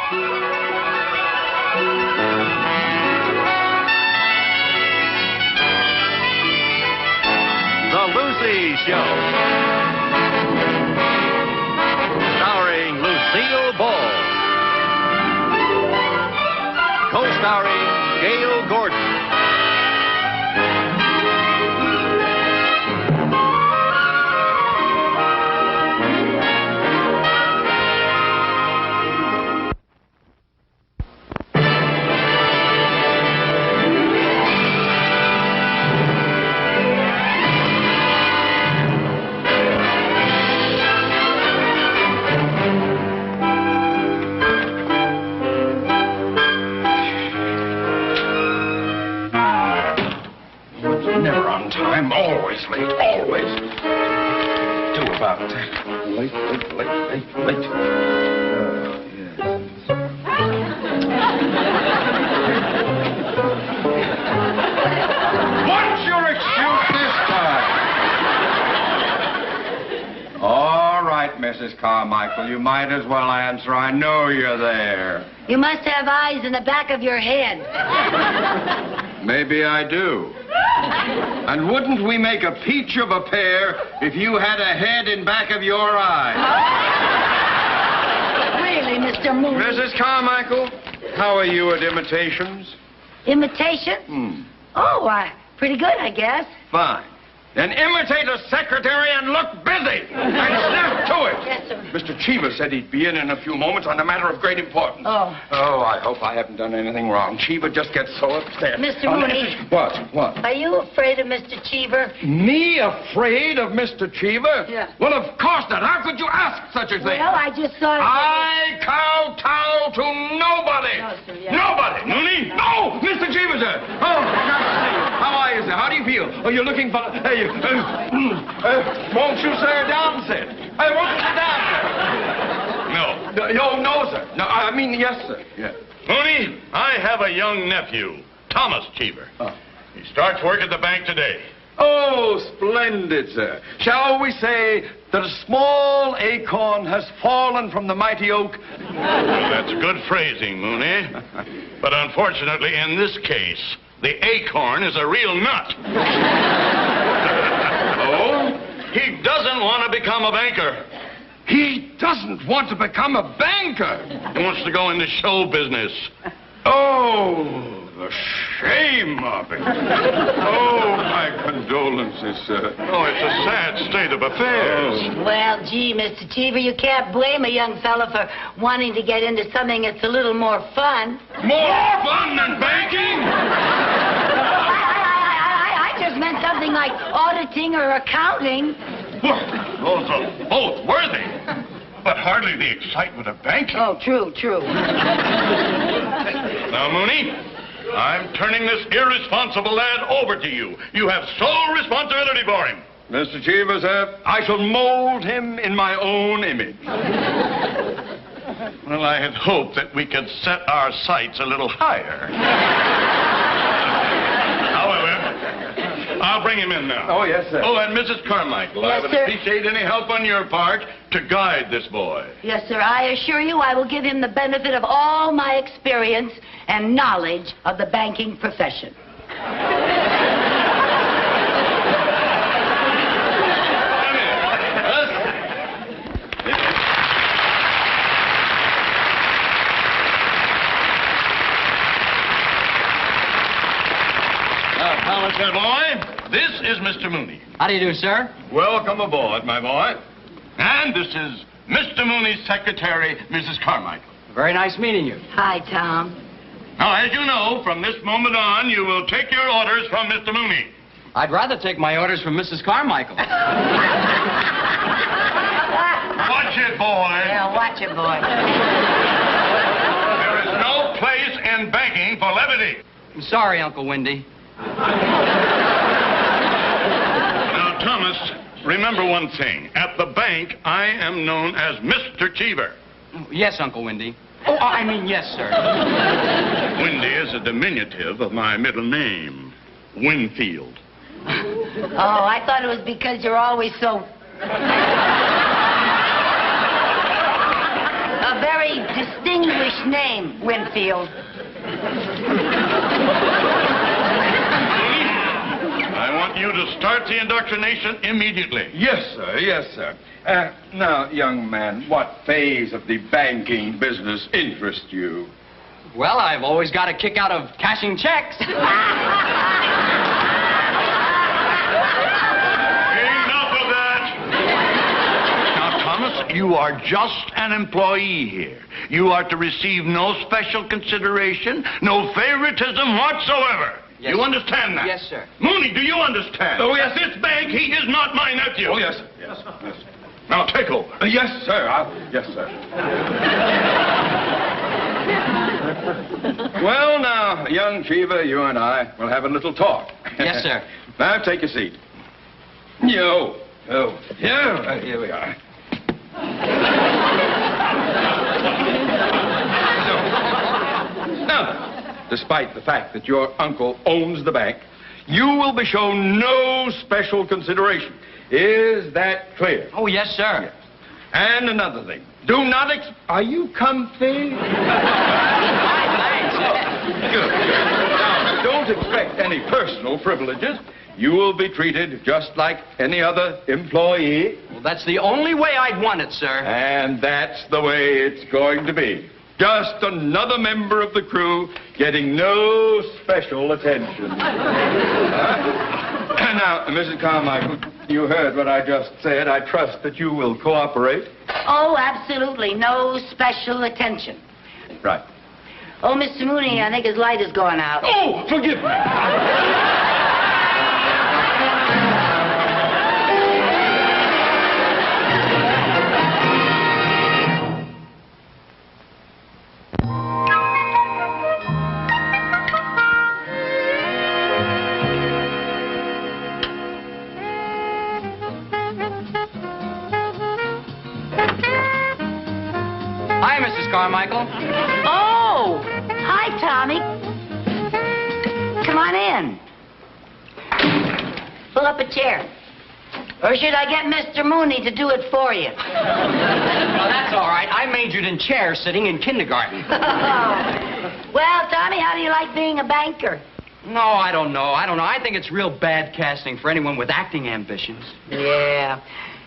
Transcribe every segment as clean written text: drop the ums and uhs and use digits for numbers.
The Lucy Show. Starring Lucille Ball. Co-starring Gail Gordon. Never on time, always late, always. Do about late. What's your excuse this time? All right, Mrs. Carmichael, you might as well answer. I know you're there. You must have eyes in the back of your head. Maybe I do. And wouldn't we make a peach of a pair if you had a head in back of your eye? Really, Mr. Moon? Mrs. Carmichael, how are you at imitations? Imitation? Oh, pretty good, I guess. Fine. Then imitate a secretary and look busy. And snap to it. Yes, sir. Mr. Cheever said he'd be in a few moments on a matter of great importance. Oh. Oh, I hope I haven't done anything wrong. Cheever just gets so upset. Mr. Mooney. What? Are you afraid of Mr. Cheever? Me afraid of Mr. Cheever? Yeah. Well, of course not. How could you ask such a thing? Well, I just thought... I kowtow to nobody. No, sir, yeah. Nobody. Mooney? No, Mr. Cheever, sir. Oh, how are you, sir? How do you feel? Oh, you're looking for... Hey, won't you, sir, down, sir? Hey, won't you sit down, sir? No, sir. No, I mean, yes, sir. Yeah. Mooney, I have a young nephew, Thomas Cheever. Oh. He starts work at the bank today. Oh, splendid, sir. Shall we say that a small acorn has fallen from the mighty oak? Well, that's good phrasing, Mooney. But unfortunately, in this case, the acorn is a real nut. Oh? He doesn't want to become a banker. He doesn't want to become a banker. He wants to go into show business. Oh, the shame of it. Oh, my condolences, sir. Oh, it's a sad state of affairs. Well, gee, Mr. Cheever, you can't blame a young fella for wanting to get into something that's a little more fun. More fun than banking? I just meant something like auditing or accounting. Well, those are both worthy, but hardly the excitement of banking. Oh, true. Now, Mooney, I'm turning this irresponsible lad over to you. You have sole responsibility for him. Mr. Cheever, sir, I shall mold him in my own image. Well, I had hoped that we could set our sights a little higher. However, I'll bring him in now. Oh, yes, sir. Oh, and Mrs. Carmichael, Yes, I would sir. appreciate any help on your part to guide this boy. Yes, sir, I assure you I will give him the benefit of all my experience and knowledge of the banking profession. Thomas, my boy, this is Mr. Mooney. How do you do, sir? Welcome aboard, my boy. And this is Mr. Mooney's secretary, Mrs. Carmichael. Very nice meeting you. Hi, Tom. Now, as you know, from this moment on, you will take your orders from Mr. Mooney. I'd rather take my orders from Mrs. Carmichael. Watch it, boy. Yeah, watch it, boy. There is no place in banking for levity. I'm sorry, Uncle Windy. Now, Thomas, remember one thing. At the bank, I am known as Mr. Cheever. Yes, Uncle Windy. Oh, I mean, yes, sir. Windy is a diminutive of my middle name, Winfield. Oh, I thought it was because you're always so... a very distinguished name, Winfield. I want you to start the indoctrination immediately. Yes, sir. Yes, sir. Now, young man, what phase of the banking business interests you? Well, I've always got a kick out of cashing checks. Enough of that! Now, Thomas, you are just an employee here. You are to receive no special consideration, no favoritism whatsoever. Yes, you sir. understand that? Yes, sir. Mooney, do you understand? Oh, yes. At this bank, he is not my nephew. Oh, yes, sir. Yes, yes. Now, take over. Yes, sir. Yes, sir. Well, now, young Cheever, you and I will have a little talk. Yes, sir. Now, take a seat. Yo. Oh. Yeah, here we are. Now, despite the fact that your uncle owns the bank, you will be shown no special consideration. Is that clear? Oh, yes, sir. And another thing. Do not Are you comfy? Good. Now, don't expect any personal privileges. You will be treated just like any other employee. Well, that's the only way I'd want it, sir. And that's the way it's going to be. Just another member of the crew getting no special attention. Now, Mrs. Carmichael, you heard what I just said. I trust that you will cooperate. Oh, absolutely. No special attention. Right. Oh, Mr. Mooney, I think his light is going out. Oh, forgive me. Hi, Mrs. Carmichael. Oh! Hi, Tommy. Come on in. Pull up a chair. Or should I get Mr. Mooney to do it for you? Well, that's all right. I majored in chair sitting in kindergarten. Well, Tommy, how do you like being a banker? No, I don't know. I think it's real bad casting for anyone with acting ambitions. Yeah.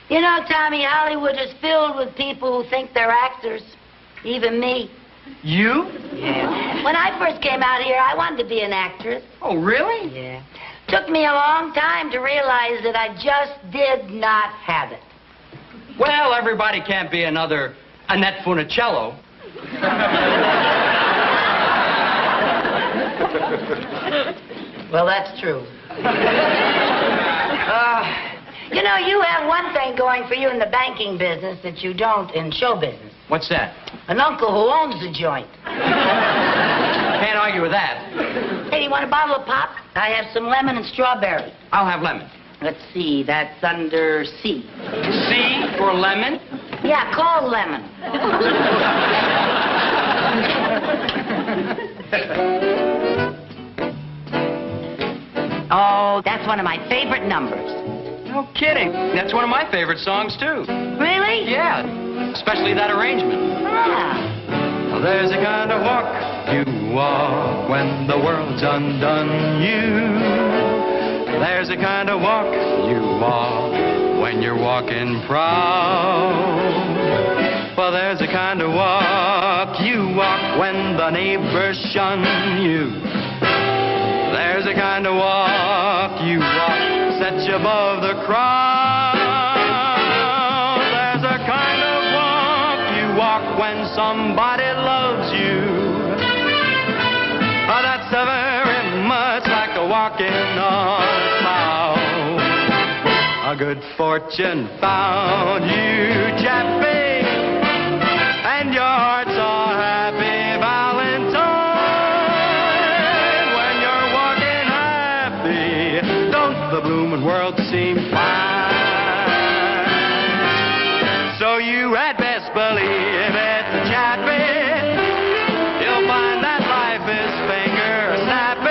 You know, Tommy, Hollywood is filled with people who think they're actors. Even me. You? Yeah. When I first came out here, I wanted to be an actress. Oh, really? Yeah. Took me a long time to realize that I just did not have it. Well, everybody can't be another Annette Funicello. Well, that's true. You know, you have one thing going for you in the banking business that you don't in show business. What's that? An uncle who owns the joint. Can't argue with that. Hey, do you want a bottle of pop? I have some lemon and strawberry. I'll have lemon. Let's see, that's under C. C for lemon? Yeah, call lemon. Oh, that's one of my favorite numbers. No kidding. That's one of my favorite songs, too. Really? Yeah, especially that arrangement. Ah. Well, there's a kind of walk you walk when the world's undone you. There's a kind of walk you walk when you're walking proud. Well, there's a kind of walk you walk when the neighbors shun you. There's a kind of walk you walk sets you above the crowd. There's a kind of walk you walk when somebody loves you. Oh, that's very much like a walking on a cloud. A good fortune found you, Chappie, and your heart's all happy Valentine. When you're walking happy, don't the bloomin' world seem fine? So you had best believe it, Chappie. You'll find that life is finger snappy.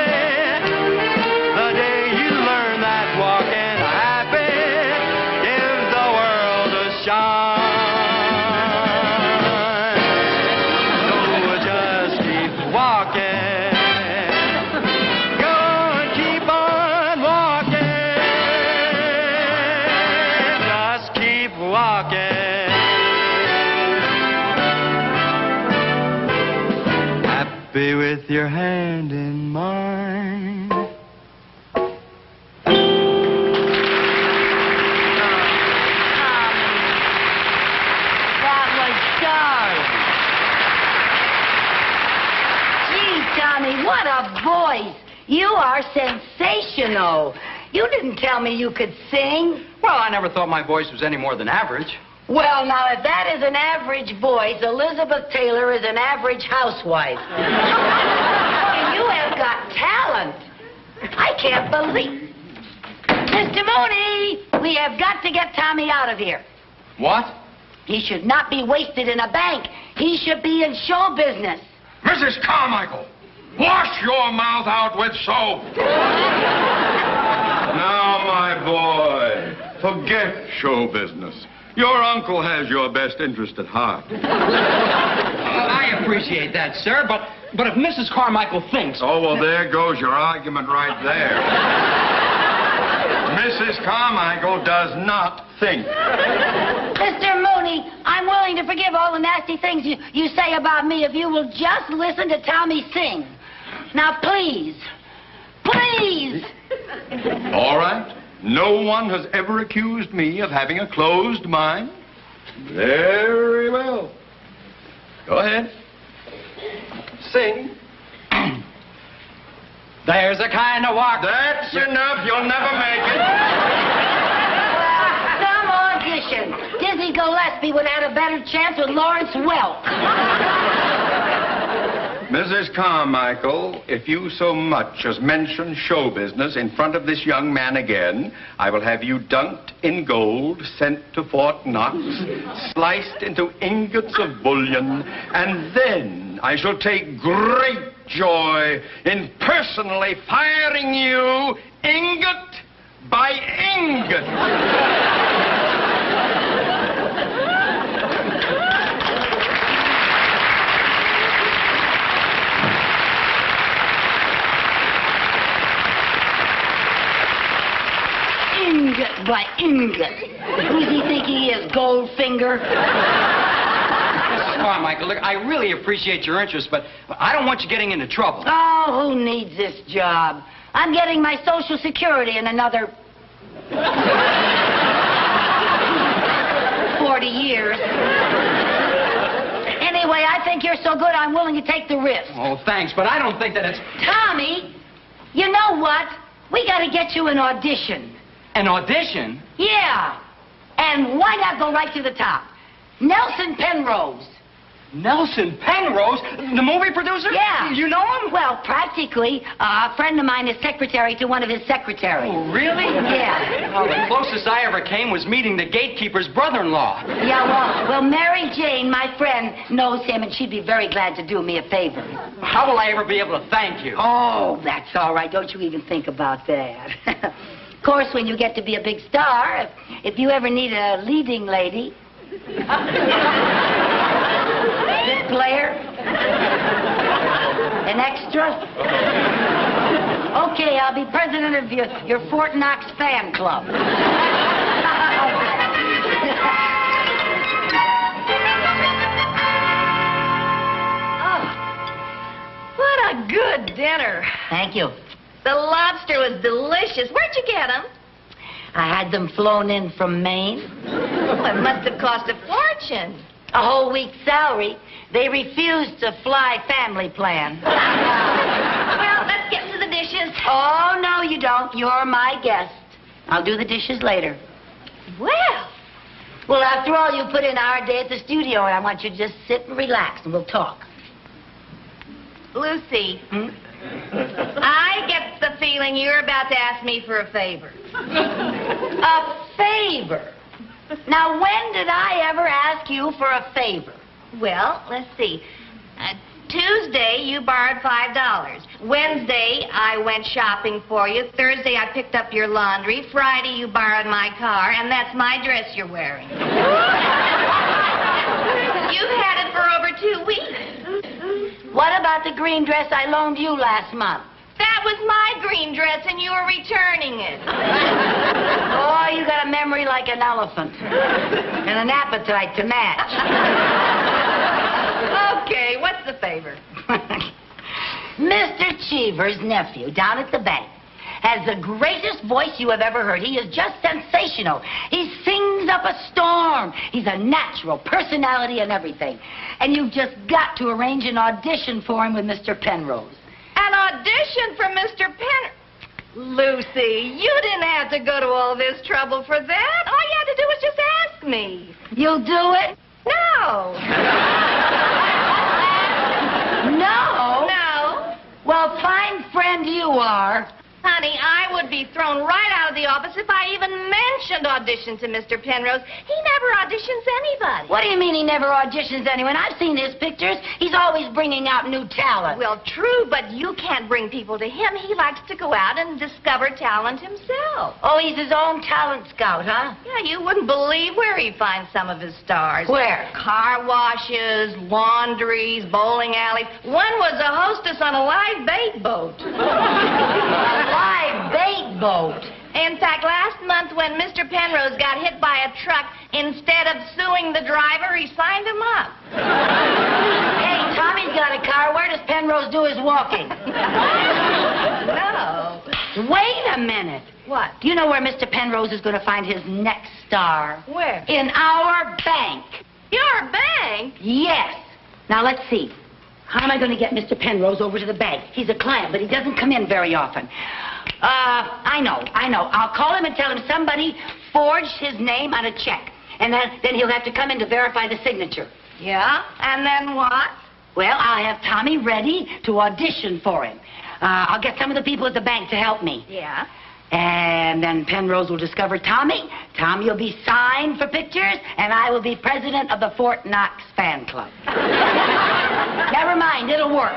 The day you learn that walking happy gives the world a shine. So just with your hand in mine. Tommy, what a voice. You are sensational. You didn't tell me you could sing. Well, I never thought my voice was any more than average. Well, now, if that is an average voice, Elizabeth Taylor is an average housewife. And you have got talent. I can't believe. Mr. Mooney, we have got to get Tommy out of here. What? He should not be wasted in a bank. He should be in show business. Mrs. Carmichael, wash your mouth out with soap. Now, my boy, forget show business. Your uncle has your best interest at heart. I appreciate that, sir, but if Mrs. Carmichael thinks... Oh, well, there goes your argument right there. Mrs. Carmichael does not think. Mr. Mooney, I'm willing to forgive all the nasty things you say about me if you will just listen to Tommy sing. Now, please. Please. All right. No one has ever accused me of having a closed mind. Very well. Go ahead. Sing. There's a kind of walk... That's enough. You'll never make it. Some audition. Dizzy Gillespie would have had a better chance with Lawrence Welk. Mrs. Carmichael, if you so much as mention show business in front of this young man again, I will have you dunked in gold, sent to Fort Knox, sliced into ingots of bullion, and then I shall take great joy in personally firing you ingot by ingot. Ingot by ingot. Who does he think he is, Goldfinger? Mrs. Carmichael, look, I really appreciate your interest, but I don't want you getting into trouble. Oh, who needs this job? I'm getting my Social Security in another 40 years. Anyway, I think you're so good, I'm willing to take the risk. Oh, thanks, but I don't think that it's... Tommy, you know what? We got to get you an audition. An audition? Yeah. And why not go right to the top? Nelson Penrose. Nelson Penrose? The movie producer? Yeah. You know him? Well, practically. A friend of mine is secretary to one of his secretaries. Oh, really? Yeah. Oh, the closest I ever came was meeting the gatekeeper's brother-in-law. Yeah, well, Mary Jane, my friend, knows him, and she'd be very glad to do me a favor. How will I ever be able to thank you? Oh, that's all right. Don't you even think about that. Of course, when you get to be a big star, if you ever need a leading lady... Bit player? An extra? Okay, I'll be president of your Fort Knox fan club. Oh, what a good dinner. Thank you. The lobster was delicious. Where'd you get them? I had them flown in from Maine. Oh, it must have cost a fortune. A whole week's salary. They refused to fly family plan. Well, let's get to the dishes. Oh, no, you don't. You're my guest. I'll do the dishes later. Well, after all, you put in our day at the studio, and I want you to just sit and relax, and we'll talk. Lucy, I get the feeling you're about to ask me for a favor. A favor? Now, when did I ever ask you for a favor? Well, let's see. Tuesday, you borrowed $5. Wednesday, I went shopping for you. Thursday, I picked up your laundry. Friday, you borrowed my car, and that's my dress you're wearing. You've had it for over 2 weeks. What about the green dress I loaned you last month? That was my green dress, and you were returning it. Oh, you got a memory like an elephant. And an appetite to match. Okay, what's the favor? Mr. Cheever's nephew down at the bank has the greatest voice you have ever heard. He is just sensational. He sings up a storm. He's a natural personality and everything. And you've just got to arrange an audition for him with Mr. Penrose. An audition for Mr. Lucy, you didn't have to go to all this trouble for that. All you had to do was just ask me. You'll do it? No. No? No. Well, fine friend you are. Honey, I would be thrown right out of the office if I even mentioned audition to Mr. Penrose. He never auditions anybody. What do you mean he never auditions anyone? I've seen his pictures. He's always bringing out new talent. Well, true, but you can't bring people to him. He likes to go out and discover talent himself. Oh, he's his own talent scout, huh? Yeah, you wouldn't believe where he finds some of his stars. Where? Car washes, laundries, bowling alleys. One was a hostess on a live bait boat. A live bait boat. In fact, last month when Mr. Penrose got hit by a truck, instead of suing the driver, he signed him up. Hey, Tommy's got a car. Where does Penrose do his walking? No. Wait a minute. What? Do you know where Mr. Penrose is going to find his next star? Where? In our bank. Your bank? Yes. Now, let's see. How am I going to get Mr. Penrose over to the bank? He's a client, but he doesn't come in very often. I know. I'll call him and tell him somebody forged his name on a check. And then he'll have to come in to verify the signature. Yeah? And then what? Well, I'll have Tommy ready to audition for him. I'll get some of the people at the bank to help me. Yeah? And then Penrose will discover Tommy. Tommy will be signed for pictures, and I will be president of the Fort Knox fan club. Never mind, it'll work.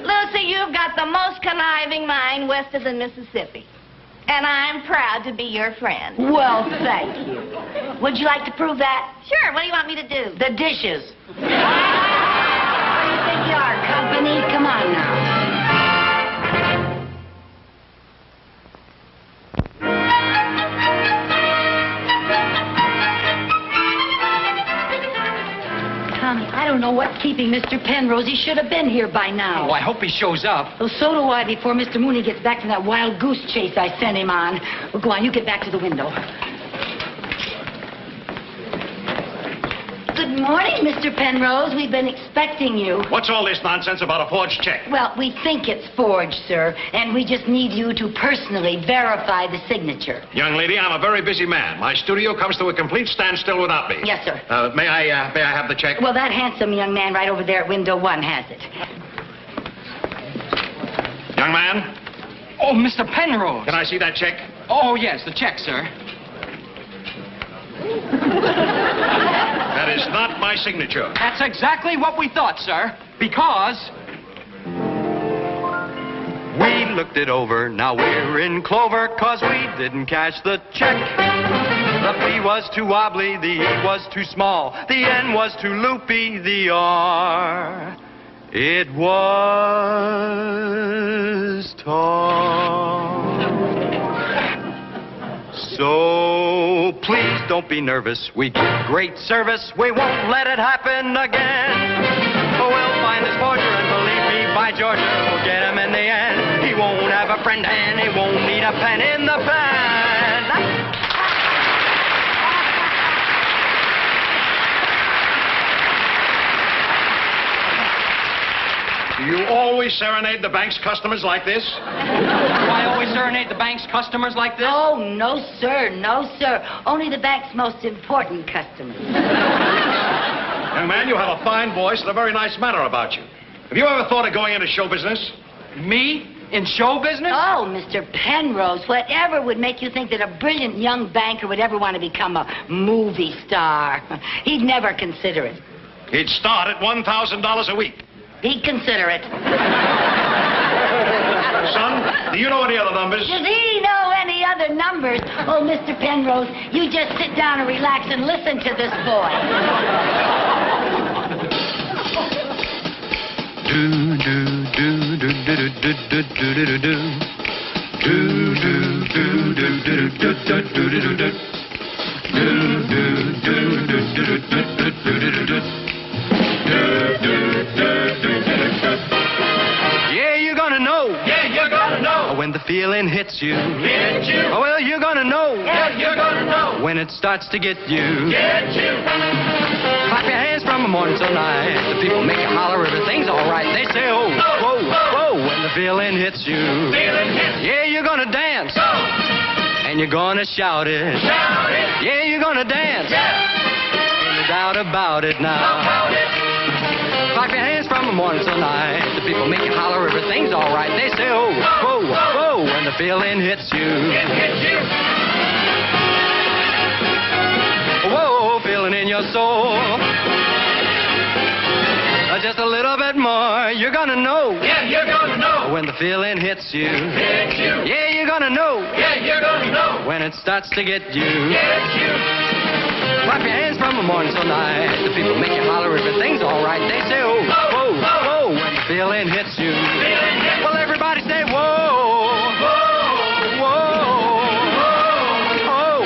Lucy, you've got the most conniving mind west of the Mississippi. And I'm proud to be your friend. Well, thank you. Would you like to prove that? Sure, what do you want me to do? The dishes. What do you think you are, company? Come on now. Tommy, I don't know what's keeping Mr. Penrose. He should have been here by now. Oh, I hope he shows up. Well, so do I before Mr. Mooney gets back from that wild goose chase I sent him on. Well, go on, you get back to the window. Good morning, Mr. Penrose. We've been expecting you. What's all this nonsense about a forged check? Well, we think it's forged, sir, and we just need you to personally verify the signature. Young lady, I'm a very busy man. My studio comes to a complete standstill without me. Yes, sir. May I have the check? Well, that handsome young man right over there at window 1 has it. Young man, Oh, Mr. Penrose. can I see that check? Oh, yes, the check, sir. That is not my signature. That's exactly what we thought, sir. Because... We looked it over, now we're in clover, 'cause we didn't cash the check. The P was too wobbly, the E was too small, the N was too loopy, the R, it was tall. So please don't be nervous, we give great service, we won't let it happen again. We'll find this forger, and believe me, by Georgia, we'll get him in the end. He won't have a friend, and he won't need a pen in the band. Do you always serenade the bank's customers like this? Do I always serenade the bank's customers like this? Oh, no, sir. No, sir. Only the bank's most important customers. Young man, you have a fine voice and a very nice manner about you. Have you ever thought of going into show business? Me? In show business? Oh, Mr. Penrose, whatever would make you think that a brilliant young banker would ever want to become a movie star? He'd never consider it. He'd start at $1,000 a week. He'd consider it. Son, do you know any other numbers? Does he know any other numbers? Oh, Mr. Penrose, you just sit down and relax and listen to this boy. Do do do do do do do do do do do. Do do do do do do do do do do do. Do do do do do do do do do do. Do do do do do do. Yeah, feeling hits you. Hit you. Oh, well, you're gonna know. Yeah, you're gonna know. When it starts to get you. Get you. Clap your hands from the morning till night. The people make you holler, everything's all right. They say, oh, whoa, whoa, when the feeling hits you. Feeling hits you. Yeah, you're gonna dance. Go. And you're gonna shout it. Shout it. Yeah, you're gonna dance. Yeah. Ain't no doubt about it now. About it. Clap your hands from the morning till night. The people make you holler, everything's all right. They say, oh, whoa, whoa, when the feeling hits you. It hits you. Whoa, feeling in your soul. Just a little bit more, you're gonna know. Yeah, you're gonna know. When the feeling hits you. Hits you. Yeah, you're gonna know. Yeah, you're gonna know. When it starts to get you. Get you. Clap your hands from the morning till night. The people make you holler, everything's all right. They say, oh, whoa, whoa, when the feeling hits you. Feeling hits. Well, everybody say, whoa, Whoa. whoa, oh, oh, oh.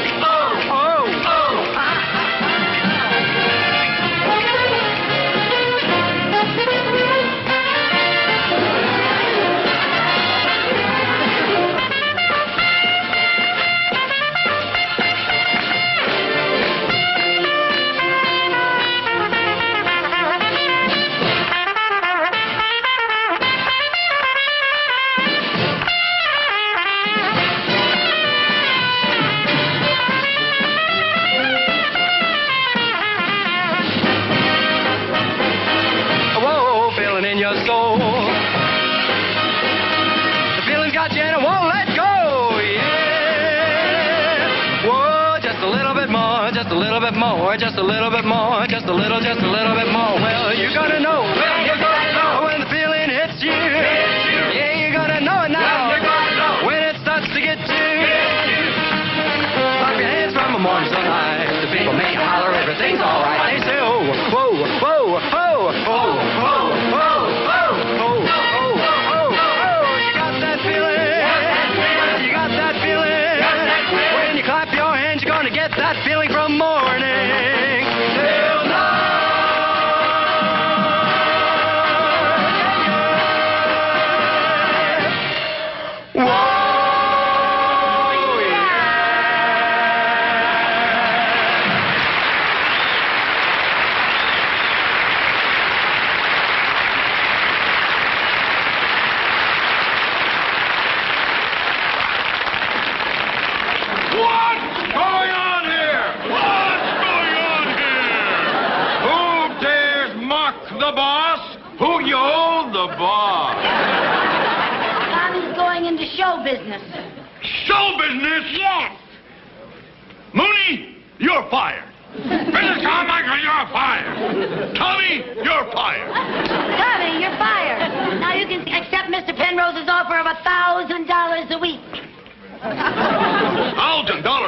Whoa, feeling in your soul. The feeling's got you and it won't let go, yeah. Whoa, just a little bit more, just a little bit more, just a little bit more, just a little bit more. Well, you're gonna know. Well, you're gonna know. When the feeling hits you. Hits you. Yeah, you're gonna know it now. Well, you're gonna know. When it starts to get you. Get you. Clap your hands from the morning till night. The people make you holler, everything's all right. They say, oh, whoa, whoa, whoa, whoa, whoa, whoa, whoa, whoa, you got that feeling. You got that feeling. When you clap your hands, you're gonna get that feeling from morning till night. Whoa, yeah. What's going on here? What's going on here? Who dares mock the boss? Who you the boss? Tommy's going into show business. Show business? Yes. Mooney, you're fired. Mrs. Carmichael, you're fired. Tommy, you're fired. Tommy, you're fired. Now you can accept Mr. Penrose's offer of $1,000 a week. $1,000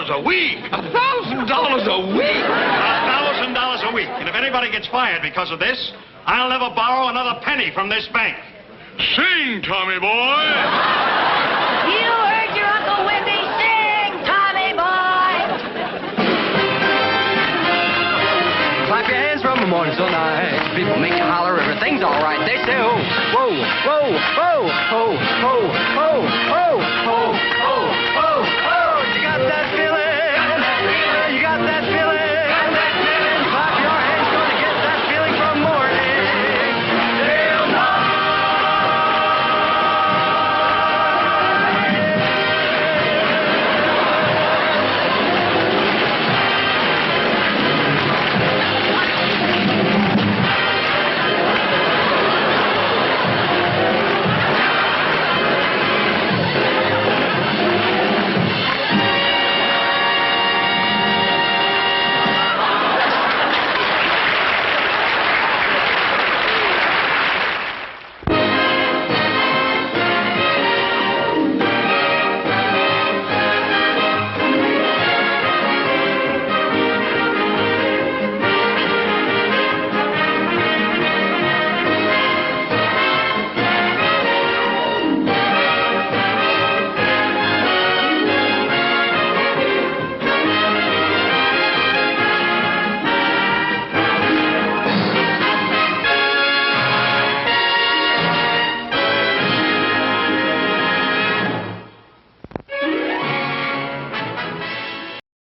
a week? $1,000 a week? $1,000 a week. And if anybody gets fired because of this, I'll never borrow another penny from this bank. Sing, Tommy boy. You heard your Uncle Wendy sing, Tommy boy. Clap your hands from the morning till night. People make you holler, everything's all right. They say, oh, whoa, whoa, whoa, ho, ho, ho, ho, ho, ho, ho, ho. You got that feeling?